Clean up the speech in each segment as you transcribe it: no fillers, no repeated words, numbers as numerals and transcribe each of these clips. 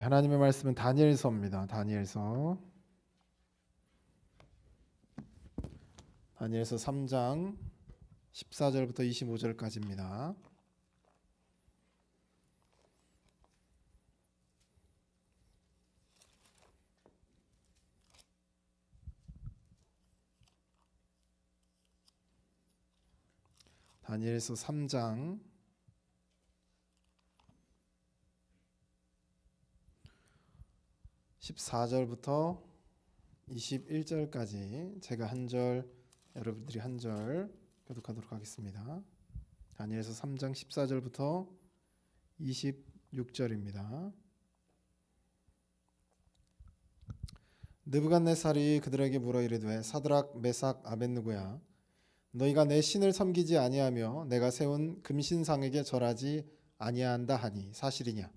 하나님의 말씀은 다니엘서입니다. 다니엘서 3장 14절부터 25절까지입니다. 다니엘서 3장 14절부터 21절까지 제가 한 절, 여러분들이 한 절 교독하도록 하겠습니다. 다니엘서 3장 14절부터 26절입니다. 느부갓네살이 그들에게 물어 이르되 사드락 메삭 아벳느고야 너희가 내 신을 섬기지 아니하며 내가 세운 금신상에게 절하지 아니한다 하니 사실이냐?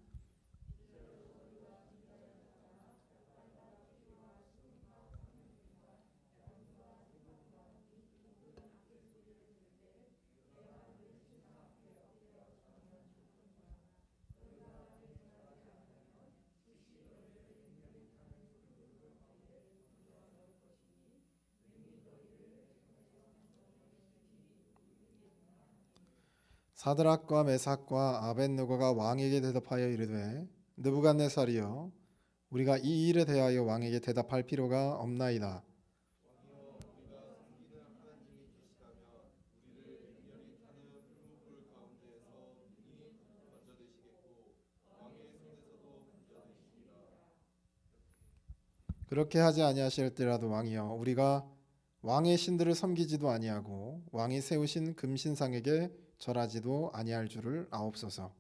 사드락과 메삭과 아벳느고가 왕에게 대답하여 이르되 느부갓네살이여 우리가 이 일에 대하여 왕에게 대답할 필요가 없나이다. 그렇게 하지 아니하실지라도 왕이여 우리가 왕의 신들을 섬기지도 아니하고 왕이 세우신 금신상에게 절하지도 아니할 줄을 아옵소서.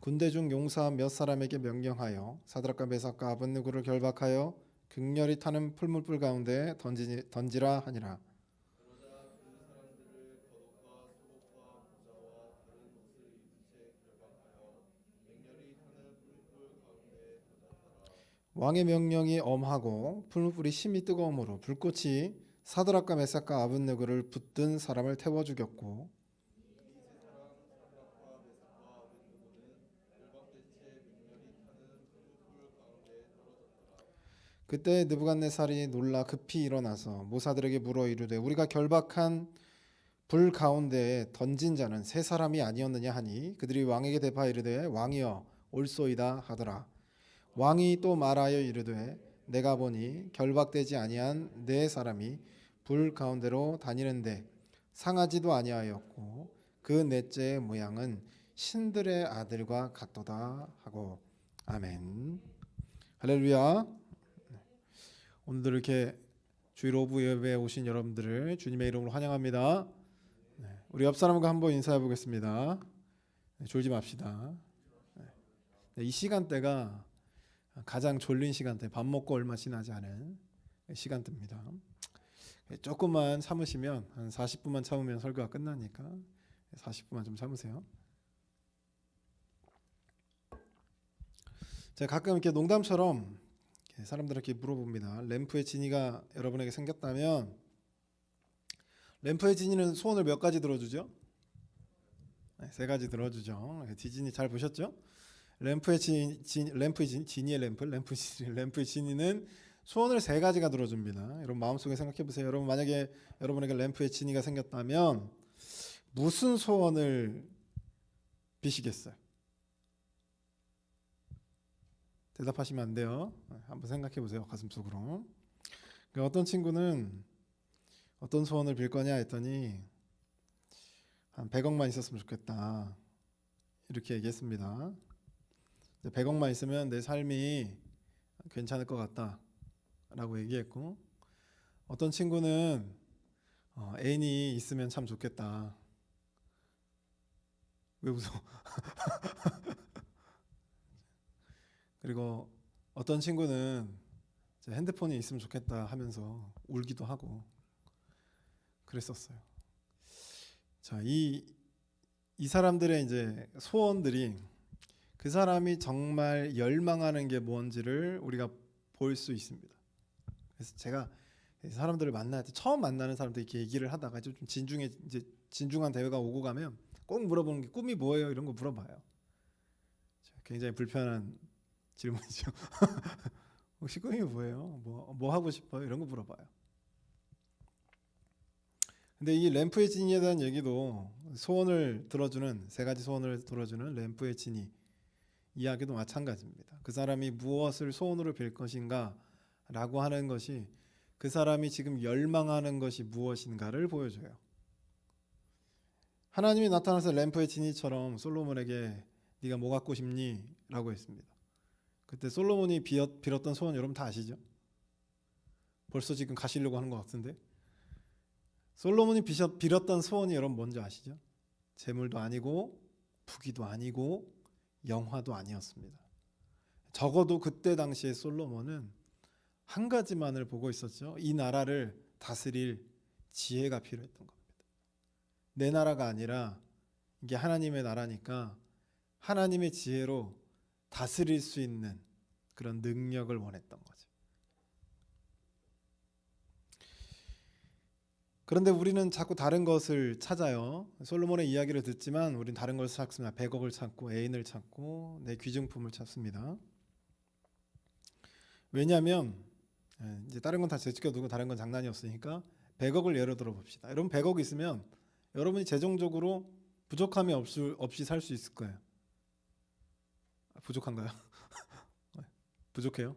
군대 중 용사 몇 사람에게 명령하여 사드락과 메삭과 아벳느고를 결박하여 극렬히 타는 풀무불 가운데 던지라 하니라. 왕의 명령이 엄하고 풀무불이 심히 뜨거우므로 불꽃이 사드락과 메삭과 아벳느고를 붙든 사람을 태워 죽였고 그때 느부갓네살이 놀라 급히 일어나서 모사들에게 물어 이르되 우리가 결박한 불 가운데에 던진 자는 세 사람이 아니었느냐 하니 그들이 왕에게 대답하여 이르되 왕이여 옳소이다 하더라. 왕이 또 말하여 이르되 내가 보니 결박되지 아니한 네 사람이 불 가운데로 다니는데 상하지도 아니하였고 그 넷째의 모양은 신들의 아들과 같도다 하고. 아멘. 할렐루야. 오늘도 이렇게 주일 오후 예배에 오신 여러분들을 주님의 이름으로 환영합니다. 우리 옆 사람과 한번 인사해 보겠습니다. 졸지 맙시다. 이 시간대가 가장 졸린 시간대, 밥 먹고 얼마 지나지 않은 시간대입니다. 조금만 참으시면 한 40분만 참으면 설교가 끝나니까 40분만 좀 참으세요. 제가 가끔 이렇게 농담처럼 사람들에게 물어봅니다. 램프의 진이가 여러분에게 생겼다면 램프의 진이는 소원을 몇 가지 들어주죠? 세 가지 들어주죠. 디즈니 잘 보셨죠? 램프의 진이는 소원을 세 가지가 들어줍니다. 여러분 마음속에 생각해 보세요. 여러분 만약에 여러분에게 램프의 진이가 생겼다면 무슨 소원을 비시겠어요? 대답하시면 안 돼요. 한번 생각해 보세요. 가슴속으로. 어떤 친구는 어떤 소원을 빌 거냐 했더니 한 100억만 있었으면 좋겠다 이렇게 얘기했습니다. 100억만 있으면 내 삶이 괜찮을 것 같다 라고 얘기했고, 어떤 친구는 애인이 있으면 참 좋겠다. 왜 웃어? 그리고 어떤 친구는 핸드폰이 있으면 좋겠다 하면서 울기도 하고 그랬었어요. 자, 이 사람들의 이제 소원들이 그 사람이 정말 열망하는 게 뭔지를 우리가 볼 수 있습니다. 그래서 제가 사람들을 만날 때 처음 만나는 사람들 이렇게 얘기를 하다가 좀 진중한 대화가 오고 가면 꼭 물어보는 게 꿈이 뭐예요? 이런 거 물어봐요. 굉장히 불편한 질문이죠. 혹시 꿈이 뭐예요? 뭐 하고 싶어요? 이런 거 물어봐요. 근데 이 램프의 진이에 대한 얘기도 소원을 들어주는 세 가지 소원을 들어주는 램프의 진이 이야기도 마찬가지입니다. 그 사람이 무엇을 소원으로 빌 것인가 라고 하는 것이 그 사람이 지금 열망하는 것이 무엇인가를 보여줘요. 하나님이 나타나서 램프의 진이처럼 솔로몬에게 네가 뭐 갖고 싶니? 라고 했습니다. 그때 솔로몬이 빌었던 소원 여러분 다 아시죠? 벌써 지금 가시려고 하는 것 같은데 솔로몬이 빌었던 소원이 여러분 뭔지 아시죠? 재물도 아니고 부귀도 아니고 영화도 아니었습니다. 적어도 그때 당시에 솔로몬은 한 가지만을 보고 있었죠. 이 나라를 다스릴 지혜가 필요했던 겁니다. 내 나라가 아니라 이게 하나님의 나라니까 하나님의 지혜로 다스릴 수 있는 그런 능력을 원했던 거죠. 그런데 우리는 자꾸 다른 것을 찾아요. 솔로몬의 이야기를 듣지만 우리는 다른 것을 찾습니다. 100억을 찾고 애인을 찾고 내 귀중품을 찾습니다. 왜냐하면 이제 다른 건 다 제치켜두고 다른 건 장난이 없으니까 100억을 예로 들어 봅시다. 여러분 100억 있으면 여러분이 재정적으로 부족함이 없이 살 수 있을 거예요. 부족한가요? 부족해요?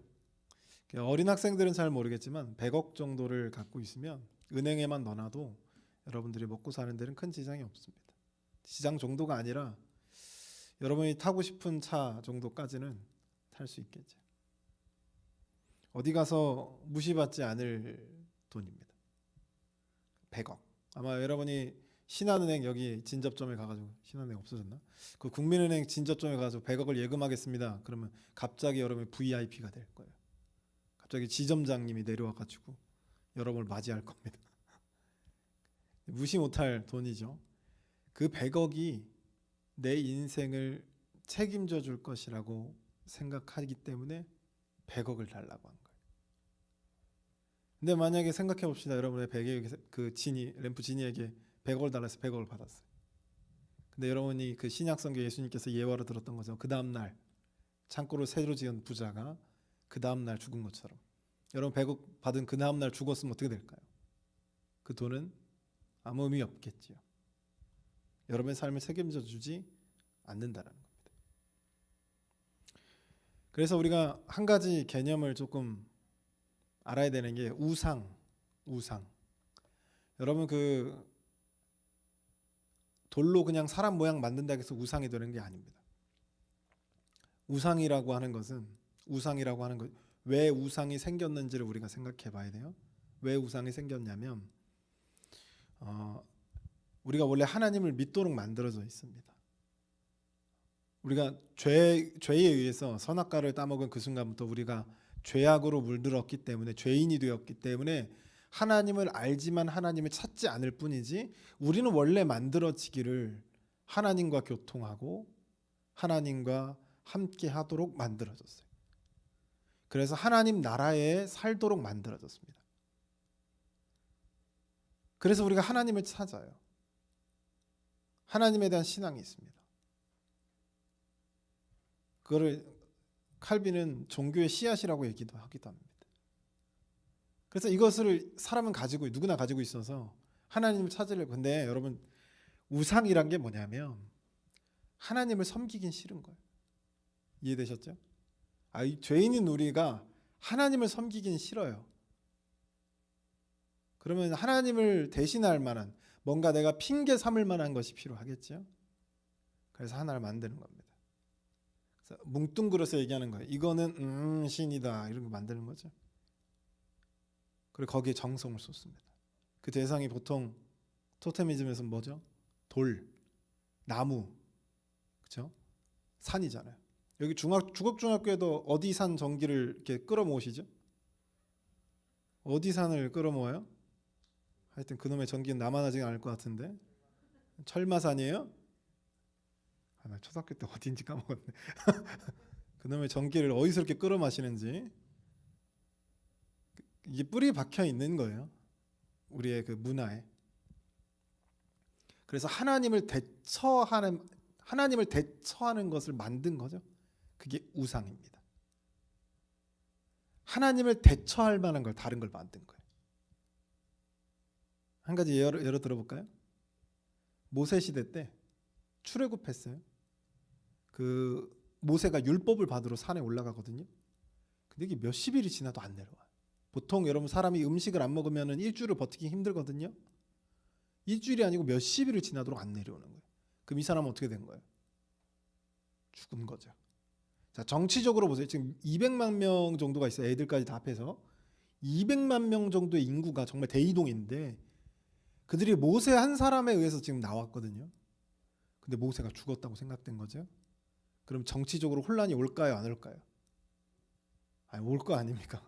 어린 학생들은 잘 모르겠지만 100억 정도를 갖고 있으면 은행에만 넣어놔도 여러분들이 먹고 사는 데는 큰 지장이 없습니다. 지장 정도가 아니라 여러분이 타고 싶은 차 정도까지는 탈 수 있겠죠. 어디 가서 무시받지 않을 돈입니다. 100억. 아마 여러분이 신한은행 여기 진접점에 가가지고 신한은행 없어졌나? 그 국민은행 진접점에 가서 100억을 예금하겠습니다. 그러면 갑자기 여러분이 VIP가 될 거예요. 갑자기 지점장님이 내려와가지고 여러분을 맞이할 겁니다. 무시 못할 돈이죠. 그 100억이 내 인생을 책임져 줄 것이라고 생각하기 때문에 100억을 달라고 한 거예요. 근데 만약에 생각해 봅시다. 여러분의 100억 그 램프 진이에게 100억을 달라서 100억을 받았어요. 근데 여러분이 그 신약성경 예수님께서 예화로 들었던 것처럼 그 다음 날 창고를 새로 지은 부자가 그 다음 날 죽은 것처럼 여러분 100억 받은 그 다음 날 죽었으면 어떻게 될까요? 그 돈은 아무 의미 없겠지요. 여러분의 삶을 책임져 주지 않는다라는 겁니다. 그래서 우리가 한 가지 개념을 조금 알아야 되는 게 우상. 여러분 그 돌로 그냥 사람 모양 만든다고 해서 우상이 되는 게 아닙니다. 우상이라고 하는 것 왜 우상이 생겼는지를 우리가 생각해 봐야 돼요. 왜 우상이 생겼냐면 우리가 원래 하나님을 믿도록 만들어져 있습니다. 우리가 죄에 의해서 선악과를 따먹은 그 순간부터 우리가 죄악으로 물들었기 때문에 죄인이 되었기 때문에 하나님을 알지만 하나님을 찾지 않을 뿐이지 우리는 원래 만들어지기를 하나님과 교통하고 하나님과 함께 하도록 만들어졌어요. 그래서 하나님 나라에 살도록 만들어졌습니다. 그래서 우리가 하나님을 찾아요. 하나님에 대한 신앙이 있습니다. 그거를 칼빈은 종교의 씨앗이라고 하기도 합니다. 그래서 이것을 사람은 누구나 가지고 있어서 하나님을 찾으려고. 근데 여러분 우상이란 게 뭐냐면 하나님을 섬기긴 싫은 거예요. 이해되셨죠? 이 죄인인 우리가 하나님을 섬기긴 싫어요. 그러면 하나님을 대신할 만한 뭔가 내가 핑계 삼을 만한 것이 필요하겠죠. 그래서 하나를 만드는 겁니다. 그래서 뭉뚱그려서 얘기하는 거예요. 이거는 신이다 이런 거 만드는 거죠. 그리고 거기에 정성을 쏟습니다. 그 대상이 보통 토테미즘에서 뭐죠? 돌, 나무, 그렇죠? 산이잖아요. 여기 주곡중학교에도 어디 산 전기를 이렇게 끌어모으시죠? 어디 산을 끌어모아요? 하여튼 그놈의 전기는 나만 하지 않을 것 같은데 철마산이에요? 나 초등학교 때 어딘지 까먹었네. 그놈의 전기를 어디서 이렇게 끌어 마시는지. 이게 뿌리 박혀 있는 거예요. 우리의 그 문화에. 그래서 하나님을 대처하는 것을 만든 거죠. 그게 우상입니다. 하나님을 대처할 만한 걸 다른 걸 만든 거예요. 한 가지 예로 들어볼까요? 모세 시대 때 출애굽했어요. 그 모세가 율법을 받으러 산에 올라가거든요. 근데 이게 몇십 일이 지나도 안 내려와요. 보통 여러분 사람이 음식을 안 먹으면 일주일을 버티기 힘들거든요. 일주일이 아니고 몇십 일을 지나도록 안 내려오는 거예요. 그럼 이 사람은 어떻게 된 거예요? 죽은 거죠. 자, 정치적으로 보세요. 지금 200만 명 정도가 있어요. 애들까지 다 합해서 200만 명 정도의 인구가 정말 대이동인데 그들이 모세 한 사람에 의해서 지금 나왔거든요. 근데 모세가 죽었다고 생각된 거죠. 그럼 정치적으로 혼란이 올까요, 안 올까요? 아니, 올 거 아닙니까?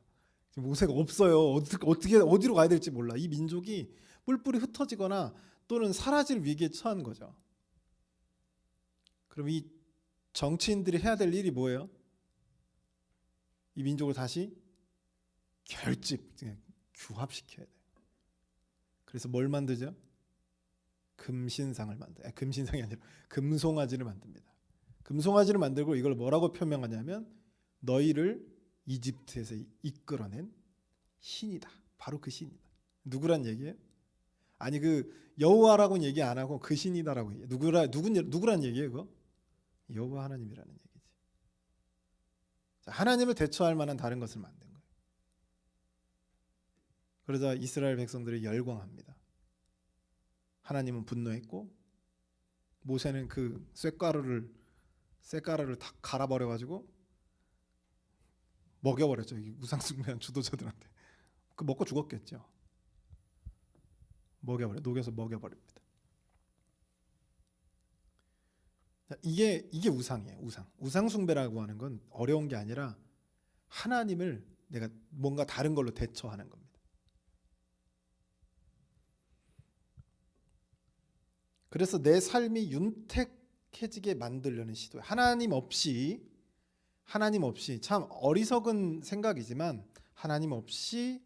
지금 모세가 없어요. 어떻게 어디로 가야 될지 몰라. 이 민족이 뿔뿔이 흩어지거나 또는 사라질 위기에 처한 거죠. 그럼 이 정치인들이 해야 될 일이 뭐예요? 이 민족을 다시 규합시켜야 돼요. 그래서 뭘 만들죠? 금신상을 만들어요. 금신상이 아니라 금송아지를 만듭니다. 금송아지를 만들고 이걸 뭐라고 표명하냐면 너희를 이집트에서 이끌어낸 신이다. 바로 그 신이다. 누구란 얘기예요? 아니 그 여호와라고는 얘기 안 하고 그 신이다라고 얘기해요. 누구란 얘기예요? 그거? 여호와 하나님이라는 얘기지. 자, 하나님을 대처할 만한 다른 것을 만든 거예요. 그러자 이스라엘 백성들이 열광합니다. 하나님은 분노했고 모세는 그 쇳가루를 다 갈아버려가지고 먹여버렸죠. 우상숭배한 주도자들한테. 그 먹고 죽었겠죠. 녹여서 먹여버립니다. 자, 이게 우상이에요. 우상숭배라고 하는 건 어려운 게 아니라 하나님을 내가 뭔가 다른 걸로 대처하는 겁니다. 그래서 내 삶이 윤택해지게 만들려는 시도예요. 하나님 없이 참 어리석은 생각이지만 하나님 없이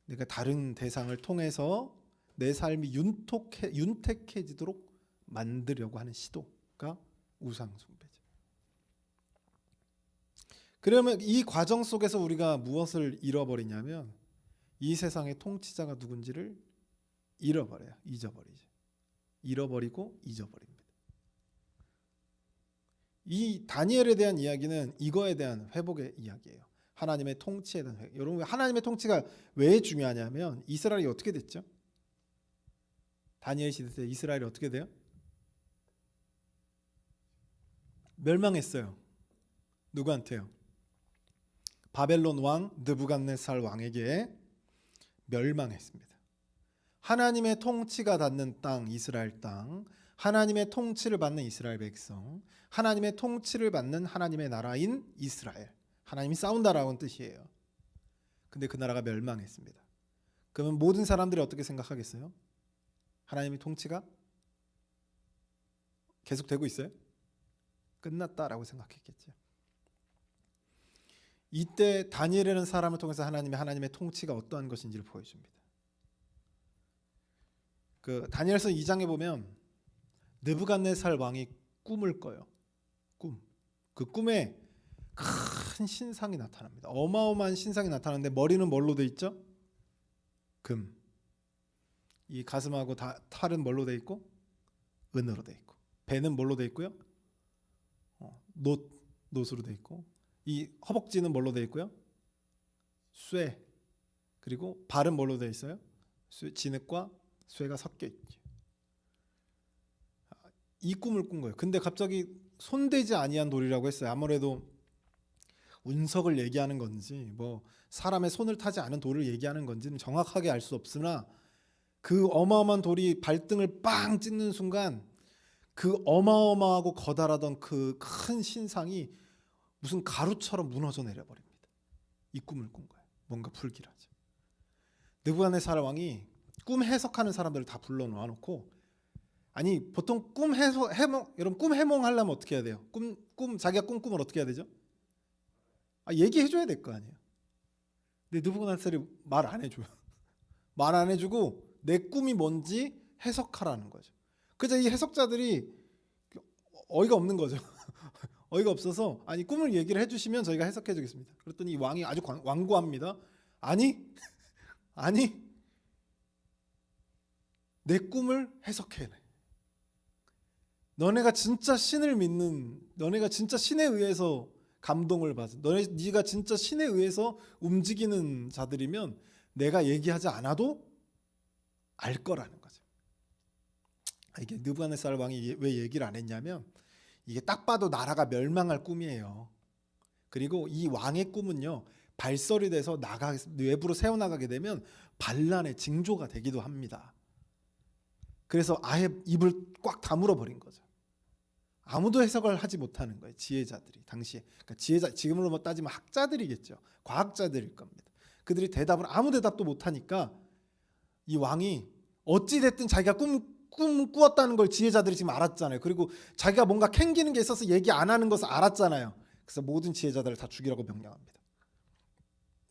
내가 다른 대상을 통해서 내 삶이 윤택해지도록 만들려고 하는 시도가 우상숭배죠. 그러면 이 과정 속에서 우리가 무엇을 잃어버리냐면 이 세상의 통치자가 누군지를 잊어버리죠. 잃어버리고 잊어버립니다. 이 다니엘에 대한 이야기는 이거에 대한 회복의 이야기예요. 하나님의 통치에 대한 회복. 여러분 하나님의 통치가 왜 중요하냐면 이스라엘이 어떻게 됐죠? 다니엘 시대 때 이스라엘이 어떻게 돼요? 멸망했어요. 누구한테요? 바벨론 왕 느부갓네살 왕에게 멸망했습니다. 하나님의 통치가 닿는 땅 이스라엘 땅, 하나님의 통치를 받는 이스라엘 백성, 하나님의 통치를 받는 하나님의 나라인 이스라엘. 하나님이 싸운다라는 뜻이에요. 근데 그 나라가 멸망했습니다. 그러면 모든 사람들이 어떻게 생각하겠어요? 하나님의 통치가 계속되고 있어요? 끝났다라고 생각했겠죠. 이때 다니엘이라는 사람을 통해서 하나님의 통치가 어떠한 것인지를 보여줍니다. 그 다니엘서 2장에 보면 느부갓네살 왕이 꿈을 꿔요. 그 꿈에 큰 신상이 나타납니다. 어마어마한 신상이 나타나는데 머리는 뭘로 돼 있죠? 금. 이 가슴하고 탈은 뭘로 돼 있고? 은으로 돼 있고. 배는 뭘로 돼 있고요? 놋으로 돼 있고. 이 허벅지는 뭘로 돼 있고요? 쇠. 그리고 발은 뭘로 돼 있어요? 진흙과 쇠가 섞여 있죠. 이 꿈을 꾼 거예요. 근데 갑자기 손대지 아니한 돌이라고 했어요. 아무래도 운석을 얘기하는 건지 뭐 사람의 손을 타지 않은 돌을 얘기하는 건지는 정확하게 알 수 없으나 그 어마어마한 돌이 발등을 빵 찢는 순간 그 어마어마하고 거달하던 그 큰 신상이 무슨 가루처럼 무너져 내려버립니다. 이 꿈을 꾼 거예요. 뭔가 불길하죠. 느부갓네살 왕이 꿈 해석하는 사람들을 다 불러놓아 놓고 아니 보통 꿈 해몽 여러분 꿈 해몽 하려면 어떻게 해야 돼요? 꿈 자기가 꿈을 어떻게 해야 되죠? 얘기해 줘야 될 거 아니에요. 근데 느부갓네살이 말 안 해줘요. 말 안 해주고 내 꿈이 뭔지 해석하라는 거죠. 그래서 이 해석자들이 어이가 없는 거죠. 어이가 없어서 아니 꿈을 얘기를 해주시면 저희가 해석해 주겠습니다. 그랬더니 이 왕이 아주 완고합니다. 아니 내 꿈을 해석해. 너네가 진짜 신을 믿는, 너네가 진짜 신에 의해서 감동을 받은, 네가 진짜 신에 의해서 움직이는 자들이면 내가 얘기하지 않아도 알 거라는 거죠. 이게 느부갓네살 왕이 왜 얘기를 안 했냐면 이게 딱 봐도 나라가 멸망할 꿈이에요. 그리고 이 왕의 꿈은요 발설이 돼서 외부로 새어나가게 되면 반란의 징조가 되기도 합니다. 그래서 아예 입을 꽉 다물어 버린 거죠. 아무도 해석을 하지 못하는 거예요. 지혜자들이 당시에. 그러니까 지금으로 따지면 학자들이겠죠. 과학자들일 겁니다. 그들이 아무 대답도 못하니까 이 왕이 어찌 됐든 자기가 꿈 꾸었다는 걸 지혜자들이 지금 알았잖아요. 그리고 자기가 뭔가 캥기는 게 있어서 얘기 안 하는 것을 알았잖아요. 그래서 모든 지혜자들을 다 죽이라고 명령합니다.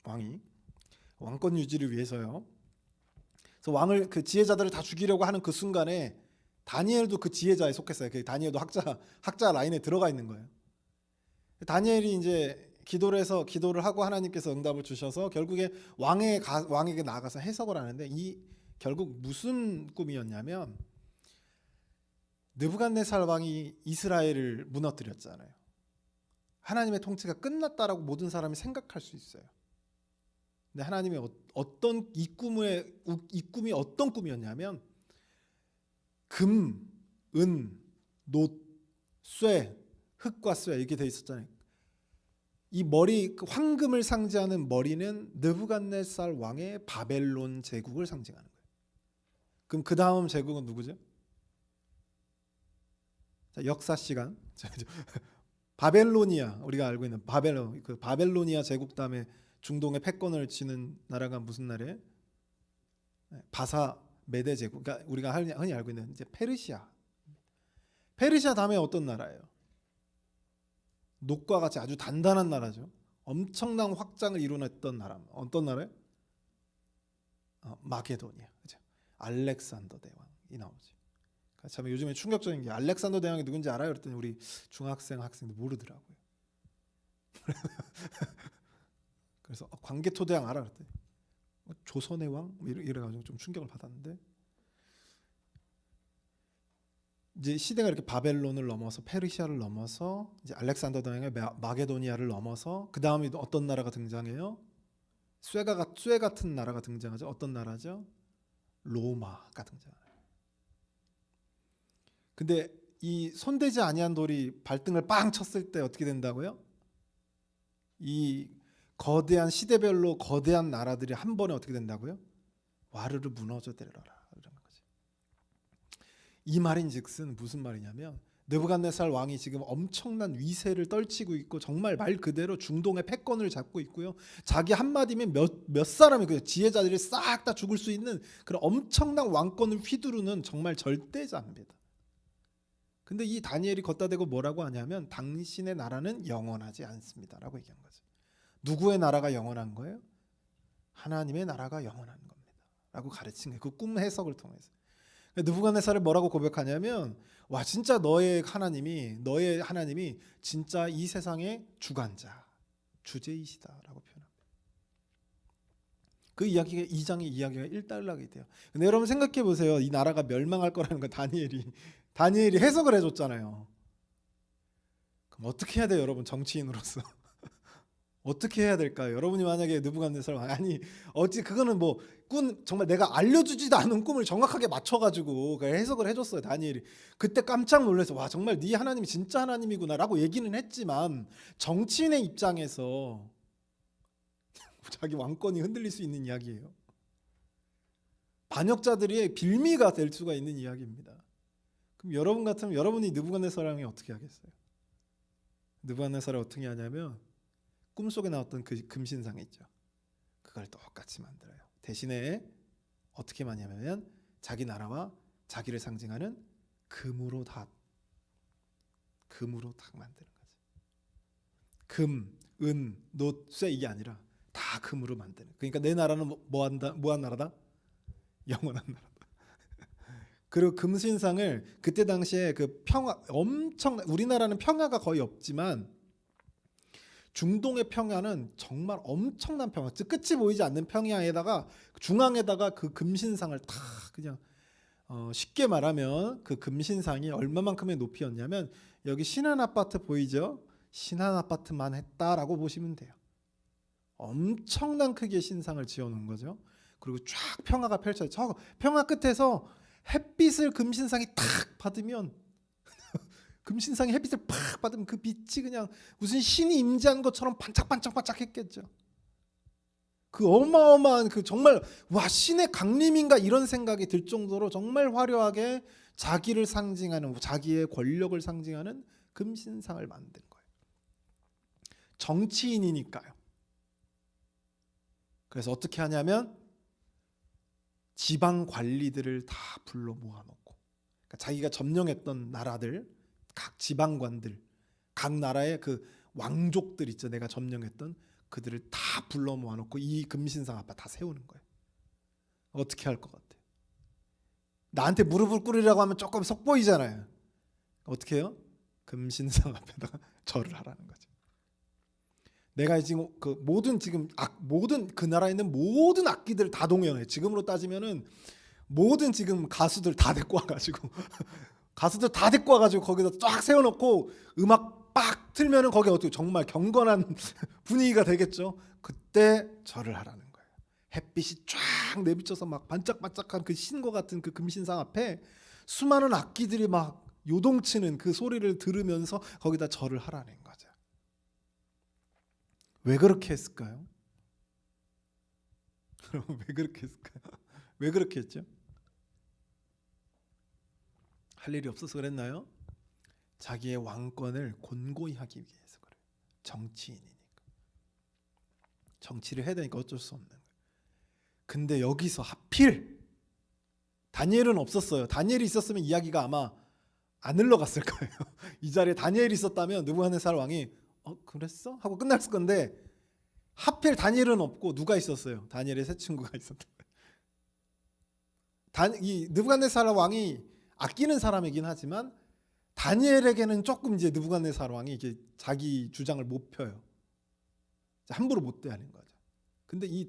왕이 왕권 유지를 위해서요. 그래서 그 지혜자들을 다 죽이려고 하는 그 순간에 다니엘도 그 지혜자에 속했어요. 다니엘도 학자 라인에 들어가 있는 거예요. 다니엘이 이제 기도를 하고 하나님께서 응답을 주셔서 결국에 왕에게 나가서 해석을 하는데 결국 무슨 꿈이었냐면 느부갓네살 왕이 이스라엘을 무너뜨렸잖아요. 하나님의 통치가 끝났다라고 모든 사람이 생각할 수 있어요. 근데 하나님이 이 꿈이 어떤 꿈이었냐면 금, 은, 놋, 쇠, 흙과 쇠 이렇게 돼 있었잖아요. 이 황금을 상징하는 머리는 느부갓네살 왕의 바벨론 제국을 상징하는 거예요. 그럼 그 다음 제국은 누구죠? 자, 역사 시간. 바벨로니아, 우리가 알고 있는 바벨로니아 제국 다음에 중동의 패권을 쥐는 나라가 무슨 나라예요? 바사 메데 제국. 그러니까 우리가 흔히 알고 있는 이제 페르시아. 페르시아 다음에 어떤 나라예요? 녹과 같이 아주 단단한 나라죠. 엄청난 확장을 이뤄냈던 나라. 어떤 나라예요? 마게도니아. 그죠? 알렉산더 대왕이 나오지. 참 요즘에 충격적인 게 알렉산더 대왕이 누군지 알아요? 그랬더니 우리 학생들 모르더라고요. 그래서 광개토 대왕 알아? 그랬더니 조선의 왕? 이래가지고 좀 충격을 받았는데 이제 시대가 이렇게 바벨론을 넘어서 페르시아를 넘어서 이제 알렉산더 대왕의 마게도니아를 넘어서 그 다음에 어떤 나라가 등장해요? 쇠 같은 나라가 등장하죠. 어떤 나라죠? 로마가 등장해요. 근데 이 손대지 아니한 돌이 발등을 빵 쳤을 때 어떻게 된다고요? 이 거대한 시대별로 거대한 나라들이 한 번에 어떻게 된다고요? 와르르 무너져 내려라 이런 거지. 이 말인즉슨 무슨 말이냐면 느부갓네살 왕이 지금 엄청난 위세를 떨치고 있고 정말 말 그대로 중동의 패권을 잡고 있고요. 자기 한마디면 몇 사람이 그 지혜자들이 싹 다 죽을 수 있는 그런 엄청난 왕권을 휘두르는 정말 절대자입니다. 근데 이 다니엘이 걷다 대고 뭐라고 하냐면 당신의 나라는 영원하지 않습니다라고 얘기한 거죠. 누구의 나라가 영원한 거예요? 하나님의 나라가 영원한 겁니다 라고 가르친 거예요. 그 꿈 해석을 통해서. 느부갓네살을 뭐라고 고백하냐면 와 진짜 너의 하나님이 진짜 이 세상의 주관자 주제이시다라고 표현합니다. 그 이야기가 2장의 이야기가 일단락이 돼요. 근데 여러분 생각해 보세요. 이 나라가 멸망할 거라는 거 다니엘이 해석을 해줬잖아요. 그럼 어떻게 해야 돼요, 여러분? 정치인으로서 어떻게 해야 될까요? 여러분이 만약에 느부갓네살 그거는 정말 내가 알려주지도 않은 꿈을 정확하게 맞춰가지고 해석을 해줬어요. 다니엘이 그때 깜짝 놀라서 와 정말 네 하나님이 진짜 하나님이구나라고 얘기는 했지만 정치인의 입장에서 자기 왕권이 흔들릴 수 있는 이야기예요. 반역자들의 빌미가 될 수가 있는 이야기입니다. 그럼 여러분 같으면 여러분이 느부갓네살을 어떻게 하겠어요? 느부갓네살을 어떻게 하냐면 꿈속에 나왔던 그 금신상 있죠. 그걸 똑같이 만들어요. 대신에 어떻게 하냐면 자기 나라와 자기를 상징하는 금으로 다 만드는 거지. 금, 은, 놋, 쇠 이게 아니라 다 금으로 만드는. 그러니까 내 나라는 뭐한 나라다? 영원한 나라다. 그리고 금신상을 그때 당시에 그 평화 우리나라는 평야가 거의 없지만 중동의 평야는 정말 엄청난 평야, 끝이 보이지 않는 평야에다가 중앙에다가 그 금신상을 다 그냥 쉽게 말하면 그 금신상이 얼마만큼의 높이였냐면 여기 신한 아파트 보이죠? 신한 아파트만 했다라고 보시면 돼요. 엄청난 크기의 신상을 지어놓은 거죠. 그리고 쫙 평화가 펼쳐져. 저 평화 끝에서 햇빛을 금신상이 탁 받으면 금신상이 햇빛을 팍 받으면 그 빛이 그냥 무슨 신이 임재한 것처럼 반짝반짝반짝했겠죠. 그 어마어마한 그 정말 와 신의 강림인가 이런 생각이 들 정도로 정말 화려하게 자기를 상징하는 자기의 권력을 상징하는 금신상을 만든 거예요. 정치인이니까요. 그래서 어떻게 하냐면 지방 관리들을 다 불러 모아놓고 그러니까 자기가 점령했던 나라들 각 지방관들 각 나라의 그 왕족들 있죠. 내가 점령했던 그들을 다 불러 모아놓고 이 금신상 앞에 다 세우는 거예요. 어떻게 할 것 같아요? 나한테 무릎을 꿇으라고 하면 조금 속 보이잖아요. 어떻게 해요? 금신상 앞에다가 절을 하라는 거죠. 내가 지금 모든 그 나라에 있는 모든 악기들 다 동원해. 지금으로 따지면은 모든 지금 가수들 다 데리고 와가지고 거기다 쫙 세워놓고 음악 빡 틀면은 거기 어떻게 정말 경건한 분위기가 되겠죠. 그때 절을 하라는 거예요. 햇빛이 쫙 내비쳐서 막 반짝반짝한 그 신과 같은 그 금신상 앞에 수많은 악기들이 막 요동치는 그 소리를 들으면서 거기다 절을 하라는 거죠. 왜 그렇게 했을까요? 여러분 왜 그렇게 했을까요? 왜 그렇게 했죠? 할 일이 없어서 그랬나요? 자기의 왕권을 곤고히 하기 위해서 그래요. 정치인이니까. 정치를 해야 되니까 어쩔 수 없는 거예요. 근데 여기서 하필 다니엘은 없었어요. 다니엘이 있었으면 이야기가 아마 안 흘러갔을 거예요. 이 자리에 다니엘이 있었다면 느부갓네살 왕이 그랬어? 하고 끝났을 건데 하필 다니엘은 없고 누가 있었어요? 다니엘의 세 친구가 있었다. 이 느부갓네살 왕이 아끼는 사람이긴 하지만 다니엘에게는 조금 이제 느부갓네살 왕이 이제 자기 주장을 못 펴요. 함부로 못 대하는 거죠. 근데 이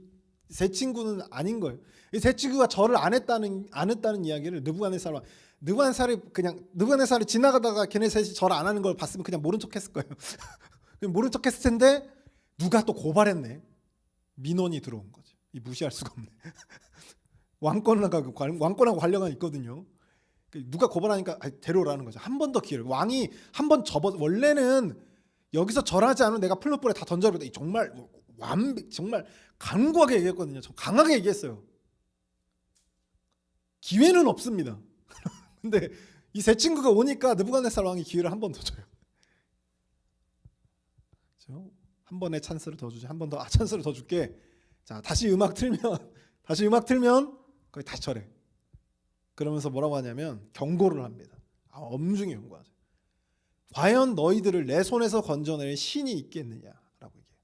세 친구는 아닌 거예요. 이 세 친구가 절을 안 했다는 이야기를 느부갓네살이 지나가다가 걔네 셋이 절 안 하는 걸 봤으면 그냥 모른 척했을 거예요. 모른 척했을 텐데 누가 또 고발했네. 민원이 들어온 거죠. 이 무시할 수가 없네. 왕권하고 관련이 있거든요. 누가 고발하니까 데려오라는 거죠. 한 번 더 기회를. 왕이 한 번 원래는 여기서 절하지 않으면 내가 풀무불에 다 던져버리다. 정말 정말 강구하게 얘기했거든요. 저 강하게 얘기했어요. 기회는 없습니다. 근데 이 세 친구가 오니까 느부갓네살 왕이 기회를 한 번 더 줘요. 그렇죠? 한 번의 찬스를 더 주지. 한 번 더 찬스를 더 줄게. 자, 다시 음악 틀면 거기 다시 절해. 그러면서 뭐라고 하냐면 경고를 합니다. 엄중히 경고하죠. 과연 너희들을 내 손에서 건져낼 신이 있겠느냐라고 얘기해요.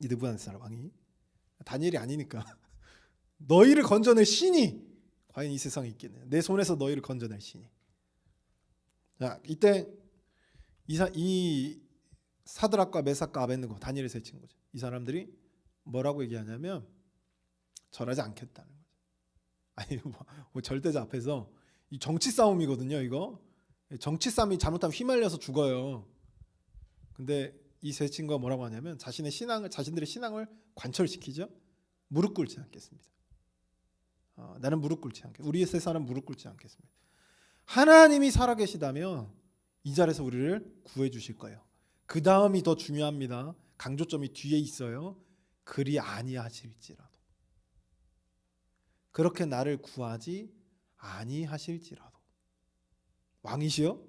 이 느부갓네살 왕이 다니엘이 아니니까 너희를 건져낼 신이 과연 이 세상에 있겠느냐. 내 손에서 너희를 건져낼 신이. 자, 이때 이 사드락과 메삭과 아벳느고 다니엘의 세 친구죠. 이 사람들이 뭐라고 얘기하냐면 절하지 않겠다는 거죠. 아니 뭐 절대자 앞에서 이 정치 싸움이거든요. 이거 정치 싸움이 잘못하면 휘말려서 죽어요. 근데 이 세 친구가 뭐라고 하냐면 자신들의 신앙을 관철시키죠. 무릎 꿇지 않겠습니다. 나는 무릎 꿇지 않겠습니다. 우리의 세상은 무릎 꿇지 않겠습니다. 하나님이 살아계시다면 이 자리에서 우리를 구해 주실 거예요. 그 다음이 더 중요합니다. 강조점이 뒤에 있어요. 그리 아니하실지라도. 그렇게 나를 구하지 아니하실지라도. 왕이시여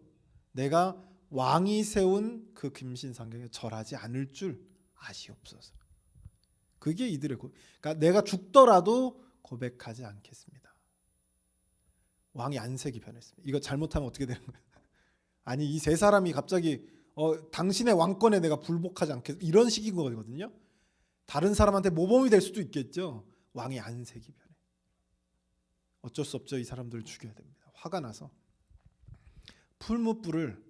내가 왕이 세운 그 금신상경에 절하지 않을 줄 아시옵소서. 그게 이들의 그러니까 내가 죽더라도 고백하지 않겠습니다. 왕이 안색이 변했습니다. 이거 잘못하면 어떻게 되는 거예요? 아니 이 세 사람이 갑자기 당신의 왕권에 내가 불복하지 않겠 이런 식인 거거든요. 다른 사람한테 모범이 될 수도 있겠죠. 왕이 안색이 변해. 어쩔 수 없죠. 이 사람들을 죽여야 됩니다. 화가 나서 풀무불을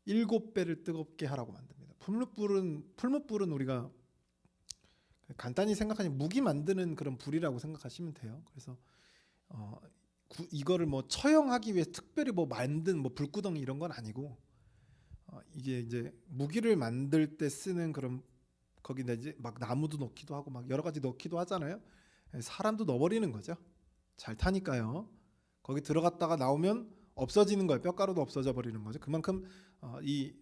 7배를 뜨겁게 하라고 만듭니다. 풀무불은 우리가 간단히 생각하면 무기 만드는 그런 불이라고 생각하시면 돼요. 그래서 이거를 뭐 처형하기 위해 특별히 뭐 만든 뭐 불구덩이 이런 건 아니고 이게 이제 무기를 만들 때 쓰는 그런 거기다 이제 막 나무도 넣기도 하고 막 여러 가지 넣기도 하잖아요. 사람도 넣어버리는 거죠. 잘 타니까요. 거기 들어갔다가 나오면 없어지는 거예요. 뼈가루도 없어져 버리는 거죠. 그만큼 이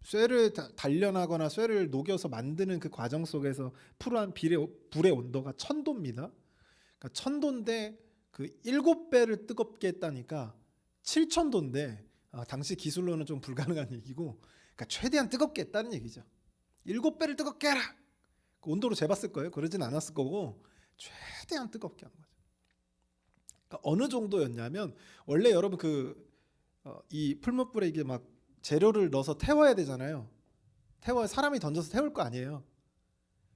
쇠를 단련하거나 쇠를 녹여서 만드는 그 과정 속에서 불의 온도가 1000도입니다. 그러니까 1000도인데 그 7배를 뜨겁게 했다니까 7000도인데 당시 기술로는 좀 불가능한 얘기고, 그러니까 최대한 뜨겁게 했다는 얘기죠. 7배를 뜨겁게 해라. 그 온도로 재봤을 거예요. 그러진 않았을 거고 최대한 뜨겁게 한 거죠. 그러니까 어느 정도였냐면 원래 여러분 이 풀무불에 이게 막 재료를 넣어서 태워야 되잖아요. 사람이 던져서 태울 거 아니에요.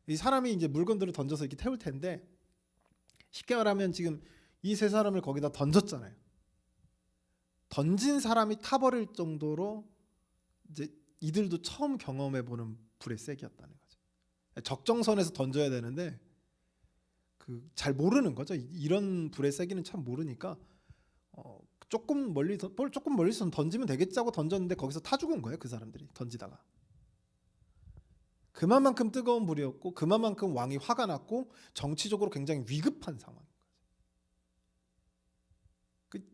이 사람이 이제 물건들을 던져서 이렇게 태울 텐데 쉽게 말하면 지금 이 세 사람을 거기다 던졌잖아요. 던진 사람이 타버릴 정도로 이제 이들도 처음 경험해 보는 불의 세기였다는 거죠. 적정선에서 던져야 되는데 잘 모르는 거죠. 이런 불의 세기는 참 모르니까 조금 멀리서 던지면 되겠지 하고 던졌는데 거기서 타 죽은 거예요. 그 사람들이 던지다가. 그만큼 뜨거운 불이었고 그만큼 왕이 화가 났고 정치적으로 굉장히 위급한 상황인 거죠.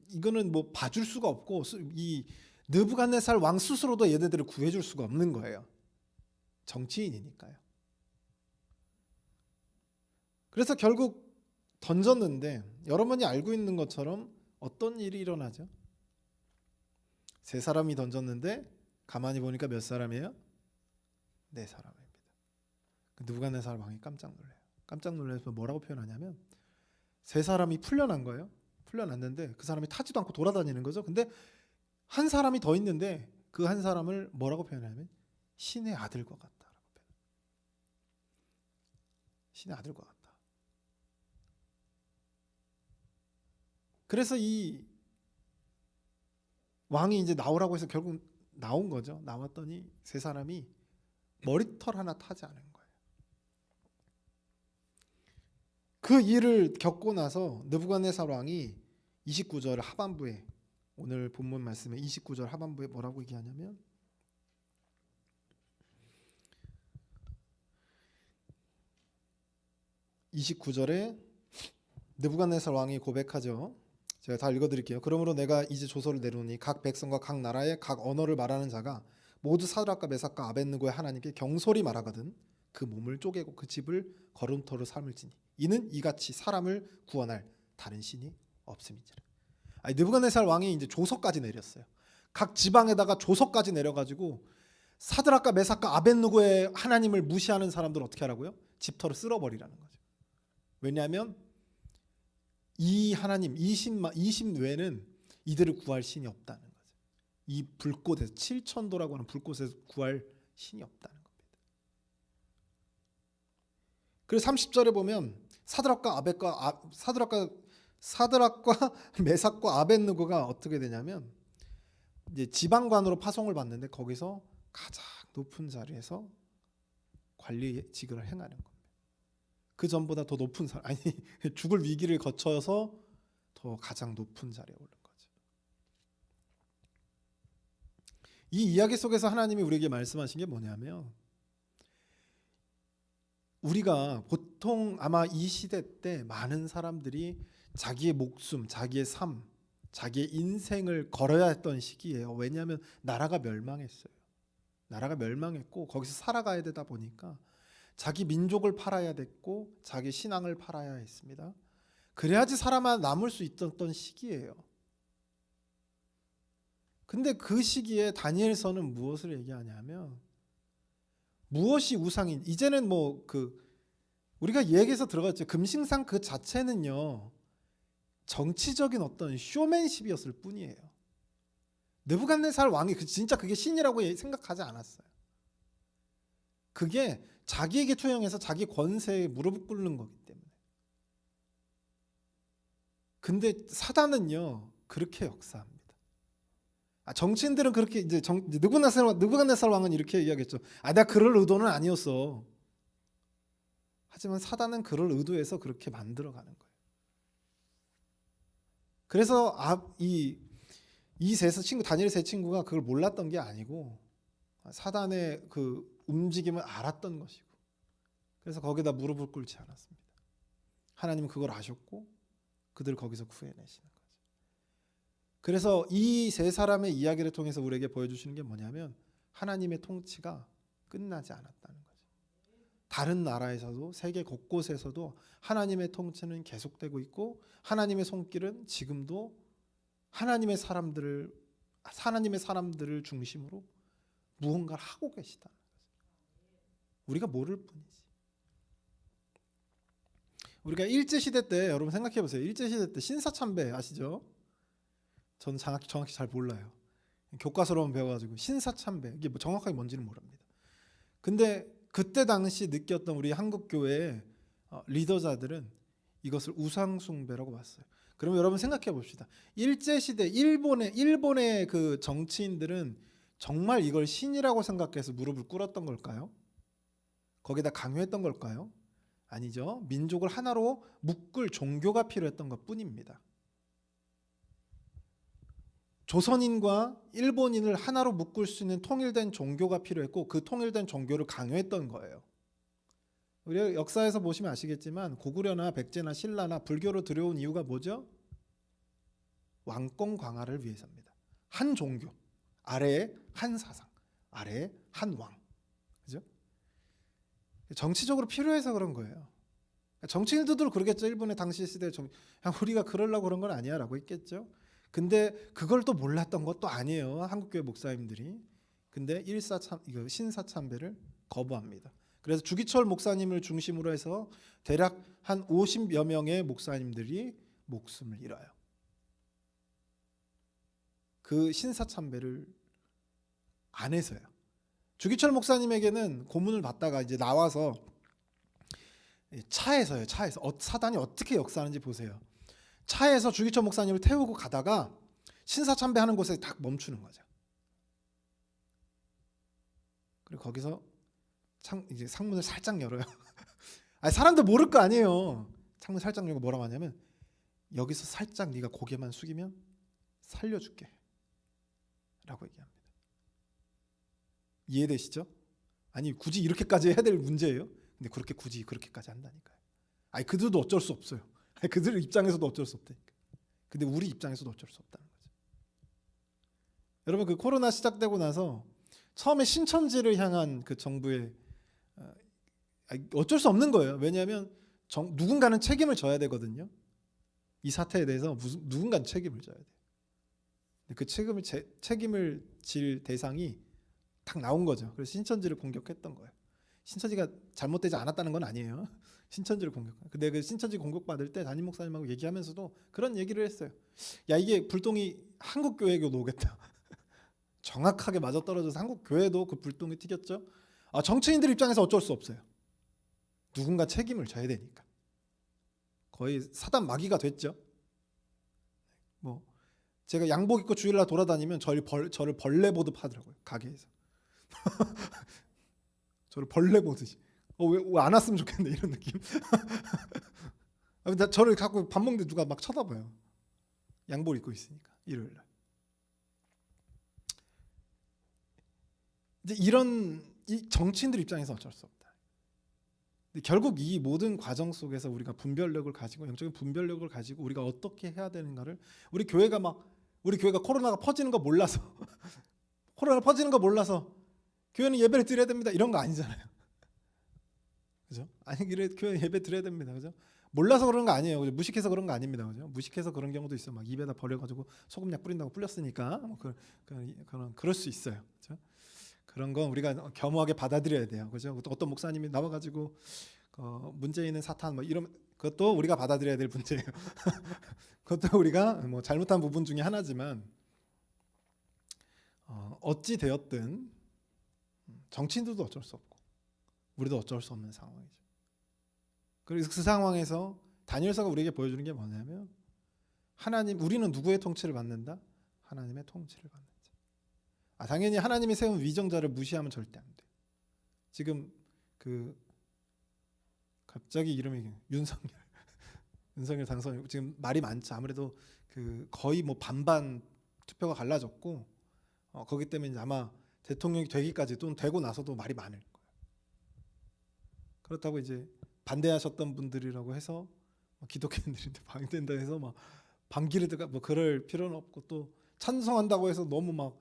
이거는 뭐 봐줄 수가 없고 이 느부갓네살 왕 스스로도 얘네들을 구해줄 수가 없는 거예요. 정치인이니까요. 그래서 결국 던졌는데 여러분이 알고 있는 것처럼 어떤 일이 일어나죠? 세 사람이 던졌는데 가만히 보니까 몇 사람이에요? 4사람입니다. 느부갓네살 왕이 깜짝 놀래요. 깜짝 놀라서 뭐라고 표현하냐면 세 사람이 풀려난 거예요. 풀려났는데 그 사람이 타지도 않고 돌아다니는 거죠. 근데 한 사람이 더 있는데 그 한 사람을 뭐라고 표현하냐면 신의 아들과 같다라고 표현해요. 신의 아들과 같다. 그래서 이 왕이 이제 나오라고 해서 결국 나온 거죠. 나왔더니 세 사람이 머리털 하나 타지 않은 거예요. 그 일을 겪고 나서 느부갓네살 왕이 29절 하반부에, 오늘 본문 말씀에 29절 하반부에 뭐라고 얘기하냐면 29절에 느부갓네살 왕이 고백하죠. 제가 다 읽어드릴게요. 그러므로 내가 이제 조서를 내놓으니 각 백성과 각 나라의 각 언어를 말하는 자가 모두 사드락과 메삭과 아벳느고의 하나님께 경솔히 말하거든 그 몸을 쪼개고 그 집을 거름토로 삼을지니 이는 이같이 사람을 구원할 다른 신이 없음이니라. 느부갓네살 왕이 이제 조서까지 내렸어요. 각 지방에다가 조서까지 내려가지고 사드락과 메삭과 아벳느고의 하나님을 무시하는 사람들 어떻게 하라고요? 집터를 쓸어버리라는 거죠. 왜냐하면 이 하나님, 이 신 외에는 이들을 구할 신이 없다는 거죠. 이 불꽃에서 7000도라고 하는 불꽃에서 구할 신이 없다는 겁니다. 그래서 30절에 보면 사드락과 메삭과 아벳느고가 어떻게 되냐면 이제 지방관으로 파송을 받는데 거기서 가장 높은 자리에서 관리직을 행하는 겁니다. 그 전보다 더 높은 사람, 죽을 위기를 거쳐서 더 가장 높은 자리에 오른 거죠. 이 이야기 속에서 하나님이 우리에게 말씀하신 게 뭐냐면 우리가 보통 아마 이 시대 때 많은 사람들이 자기의 목숨, 자기의 삶, 자기의 인생을 걸어야 했던 시기예요. 왜냐하면 나라가 멸망했어요. 나라가 멸망했고 거기서 살아가야 되다 보니까 자기 민족을 팔아야 됐고 자기 신앙을 팔아야 했습니다. 그래야지 살아만 남을 수 있었던 시기예요. 근데 그 시기에 다니엘서는 무엇을 얘기하냐면 무엇이 우상인, 이제는 우리가 얘기해서 들어갔죠. 금신상 그 자체는요 정치적인 어떤 쇼맨십이었을 뿐이에요. 느부갓네살 왕이 진짜 그게 신이라고 생각하지 않았어요. 그게 자기에게 투영해서 자기 권세에 무릎을 꿇는 거기 때문에. 근데 사단은요 그렇게 역사합니다. 정치인들은 그렇게 이제 느부갓네살 왕은 이렇게 이야기했죠. 내가 그럴 의도는 아니었어. 하지만 사단은 그럴 의도해서 그렇게 만들어가는 거예요. 그래서 이 다니엘 세 친구가 그걸 몰랐던 게 아니고 사단의 그 움직임을 알았던 것이고, 그래서 거기다 무릎을 꿇지 않았습니다. 하나님은 그걸 아셨고 그들을 거기서 구해내시는 거죠. 그래서 이 세 사람의 이야기를 통해서 우리에게 보여주시는 게 뭐냐면 하나님의 통치가 끝나지 않았다는 거죠. 다른 나라에서도 세계 곳곳에서도 하나님의 통치는 계속되고 있고 하나님의 손길은 지금도 하나님의 사람들을 중심으로 무언가를 하고 계시다는 거죠. 우리가 모를 뿐이지. 우리가 일제시대 때 여러분 생각해 보세요. 일제시대 때 신사참배 아시죠? 저는 정확히 잘 몰라요. 교과서로만 배워가지고 신사참배 이게 정확하게 뭔지는 모릅니다. 근데 그때 당시 느꼈던 우리 한국 교회의 리더자들은 이것을 우상숭배라고 봤어요. 그러면 여러분 생각해 봅시다. 일제시대 일본의 그 정치인들은 정말 이걸 신이라고 생각해서 무릎을 꿇었던 걸까요? 거기다 강요했던 걸까요? 아니죠. 민족을 하나로 묶을 종교가 필요했던 것뿐입니다. 조선인과 일본인을 하나로 묶을 수 있는 통일된 종교가 필요했고 그 통일된 종교를 강요했던 거예요. 우리 역사에서 보시면 아시겠지만 고구려나 백제나 신라나 불교로 들여온 이유가 뭐죠? 왕권 강화를 위해서입니다. 한 종교 아래에 한 사상 아래에 한 왕. 그죠? 정치적으로 필요해서 그런 거예요. 정치인들도 그러겠죠. 일본의 당시 시대에 우리가 그러려고 그런 건 아니야 라고 했겠죠. 근데 그걸 또 몰랐던 것도 아니에요. 한국교회 목사님들이. 근데 신사참배를 거부합니다. 그래서 주기철 목사님을 중심으로 해서 대략 한 50여 명의 목사님들이 목숨을 잃어요. 그 신사참배를 안 해서요. 주기철 목사님에게는 고문을 받다가 이제 나와서 차에서 사단이 어떻게 역사하는지 보세요. 차에서 주기철 목사님을 태우고 가다가 신사참배하는 곳에 딱 멈추는 거죠. 그리고 거기서 이제 창문을 살짝 열어요. 사람들 모를 거 아니에요. 창문 살짝 열고 뭐라고 하냐면 여기서 살짝 네가 고개만 숙이면 살려줄게 라고 얘기합니다. 이해되시죠? 아니 굳이 이렇게까지 해야 될 문제예요? 근데 굳이 그렇게까지 한다니까요. 그들도 어쩔 수 없어요. 그들 입장에서도 어쩔 수 없다니까. 근데 우리 입장에서도 어쩔 수 없다는 거죠. 여러분 그 코로나 시작되고 나서 처음에 신천지를 향한 그 정부의 어쩔 수 없는 거예요. 왜냐하면 누군가는 책임을 져야 되거든요. 이 사태에 대해서 누군가는 책임을 져야 돼요. 그 책임을 질 대상이 딱 나온 거죠. 그래서 신천지를 공격했던 거예요. 신천지가 잘못되지 않았다는 건 아니에요. 신천지를 공격해요. 근데 그 신천지 공격받을 때 담임 목사님하고 얘기하면서도 그런 얘기를 했어요. 이게 불똥이 한국 교회에도 오겠다. 정확하게 맞아떨어져서 한국 교회도 그 불똥이 튀겼죠. 정치인들 입장에서 어쩔 수 없어요. 누군가 책임을 져야 되니까. 거의 사단 마귀가 됐죠. 제가 양복 입고 주일날 돌아다니면 저를 벌레 보듯 하더라고요. 가게에서. 저를 벌레 보듯이. 왜 안 왔으면 좋겠네 이런 느낌. 저를 갖고 밥 먹는데 누가 막 쳐다봐요. 양복 입고 있으니까 일요일날. 이제 이 정치인들 입장에서 어쩔 수 없다. 근데 결국 이 모든 과정 속에서 우리가 분별력을 가지고 영적인 분별력을 가지고 우리가 어떻게 해야 되는가를 우리 교회가 코로나가 퍼지는 거 몰라서 코로나가 퍼지는 거 몰라서 교회는 예배를 드려야 됩니다 이런 거 아니잖아요. 그죠? 교회 예배 드려야 됩니다. 그죠? 몰라서 그런 거 아니에요. 그죠? 무식해서 그런 거 아닙니다. 그죠? 무식해서 그런 경우도 있어. 막 입에다 버려가지고 소금약 뿌린다고 뿌렸으니까 그럴 수 있어요. 그죠? 그런 건 우리가 겸허하게 받아들여야 돼요. 그죠? 어떤 목사님이 나와가지고 문재인은 사탄 뭐 이런 그것도 우리가 받아들여야 될 문제예요. 그것도 우리가 뭐 잘못한 부분 중에 하나지만 어찌 되었든 정치인들도 어쩔 수 없고 우리도 어쩔 수 없는 상황이죠. 그래서 그 상황에서 다니엘서가 우리에게 보여주는 게 뭐냐면 우리는 누구의 통치를 받는다? 하나님의 통치를 받는 자. 당연히 하나님이 세운 위정자를 무시하면 절대 안 돼. 지금 갑자기 이름이 윤석열 당선이 지금 말이 많죠. 아무래도 거의 뭐 반반 투표가 갈라졌고 거기 때문에 아마 대통령이 되기까지 또는 되고 나서도 말이 많을 거예요. 그렇다고 이제 반대하셨던 분들이라고 해서 기독교인들인데 방대된다 해서 막 반기를 들어가 뭐 그럴 필요는 없고 또 찬송한다고 해서 너무 막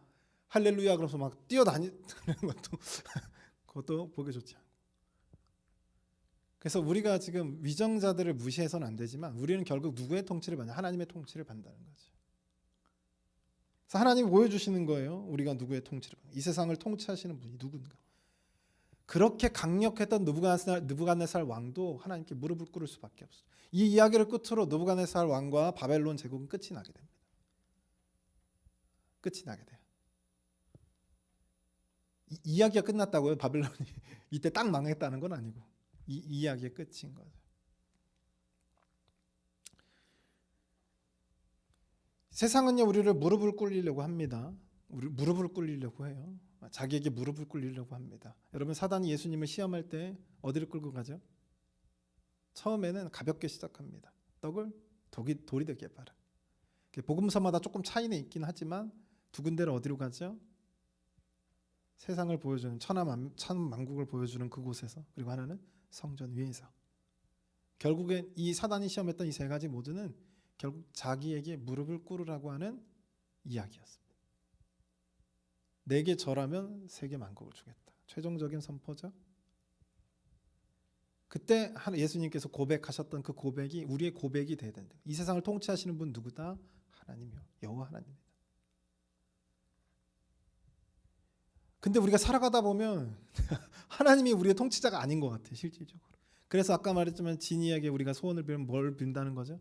할렐루야 그러면서 막 뛰어다니는 것도 그것도 보기 좋지 않고. 그래서 우리가 지금 위정자들을 무시해서는 안 되지만 우리는 결국 누구의 통치를 받냐? 하나님의 통치를 받는다는 거죠. 그래서 하나님이 보여주시는 거예요. 우리가 누구의 통치를 받냐? 이 세상을 통치하시는 분이 누군가. 그렇게 강력했던 느부갓네살 왕도 하나님께 무릎을 꿇을 수밖에 없어요. 이 이야기를 끝으로 느부갓네살 왕과 바벨론 제국은 끝이 나게 됩니다. 끝이 나게 돼요. 이야기가 끝났다고요? 바벨론이 이때 딱 망했다는 건 아니고 이 이야기의 끝인 거죠. 세상은요 우리를 무릎을 꿇리려고 합니다. 무릎을 꿇리려고 해요. 자기에게 무릎을 꿇리려고 합니다. 여러분 사단이 예수님을 시험할 때 어디를 끌고 가죠? 처음에는 가볍게 시작합니다. 떡을 돌이 되게 해봐라. 복음서마다 조금 차이는 있긴 하지만 두 군데를 어디로 가죠? 세상을 보여주는 천만국을 보여주는 그곳에서, 그리고 하나는 성전 위에서. 결국엔 이 사단이 시험했던 이 세 가지 모두는 결국 자기에게 무릎을 꿇으라고 하는 이야기였습니다. 내게 절하면 세계 만국을 주겠다. 최종적인 선포죠. 그때 예수님께서 고백하셨던 그 고백이 우리의 고백이 돼야 된다. 이 세상을 통치하시는 분 누구다? 하나님이요, 여호와 하나님입니다. 근데 우리가 살아가다 보면 하나님이 우리의 통치자가 아닌 것 같아요, 실질적으로. 그래서 아까 말했지만 진이에게 우리가 소원을 빌면 뭘 빈다는 거죠?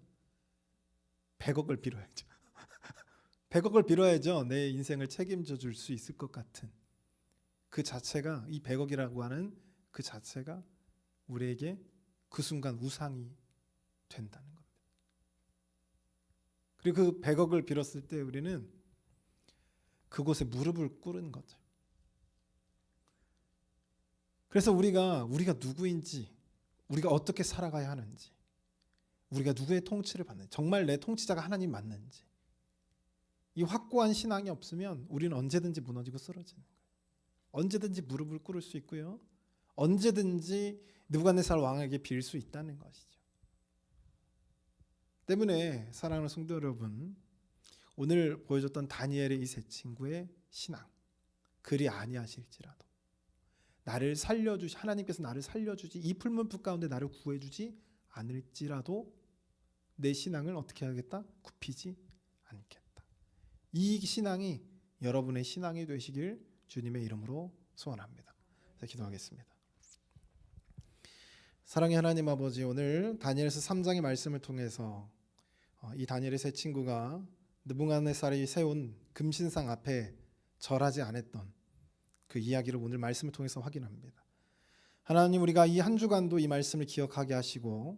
100억을 빌어야죠. 100억을 빌어야죠. 내 인생을 책임져 줄 수 있을 것 같은 그 자체가, 이 100억이라고 하는 그 자체가 우리에게 그 순간 우상이 된다는 겁니다. 그리고 그 100억을 빌었을 때 우리는 그곳에 무릎을 꿇은 거죠. 그래서 우리가 누구인지, 우리가 어떻게 살아가야 하는지, 우리가 누구의 통치를 받는지, 정말 내 통치자가 하나님 맞는지, 이 확고한 신앙이 없으면 우리는 언제든지 무너지고 쓰러지는 거예요. 언제든지 무릎을 꿇을 수 있고요, 언제든지 느부갓네살 왕에게 빌 수 있다는 것이죠. 때문에 사랑하는 성도 여러분, 오늘 보여줬던 다니엘의 이 세 친구의 신앙, 그리 아니하실지라도 하나님께서 나를 살려주지, 이 풀문풀 가운데 나를 구해주지 않을지라도 내 신앙을 어떻게 하겠다? 굽히지 않겠다. 이 신앙이 여러분의 신앙이 되시길 주님의 이름으로 소원합니다. 기도하겠습니다. 사랑의 하나님 아버지, 오늘 다니엘서 3장의 말씀을 통해서 이 다니엘의 세 친구가 느부갓네살이 세운 금신상 앞에 절하지 않았던 그 이야기를 오늘 말씀을 통해서 확인합니다. 하나님, 우리가 이 한 주간도 이 말씀을 기억하게 하시고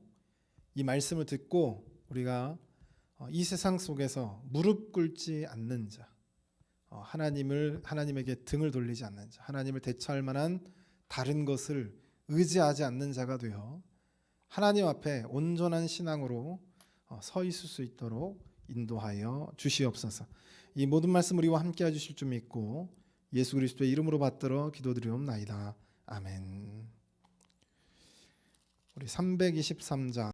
이 말씀을 듣고 우리가 이 세상 속에서 무릎 꿇지 않는 자, 하나님에게 등을 돌리지 않는 자, 하나님을 대처할 만한 다른 것을 의지하지 않는 자가 되어 하나님 앞에 온전한 신앙으로 서 있을 수 있도록 인도하여 주시옵소서. 이 모든 말씀 우리와 함께 해주실 줄 믿고 예수 그리스도의 이름으로 받들어 기도드리옵나이다. 아멘. 우리 323장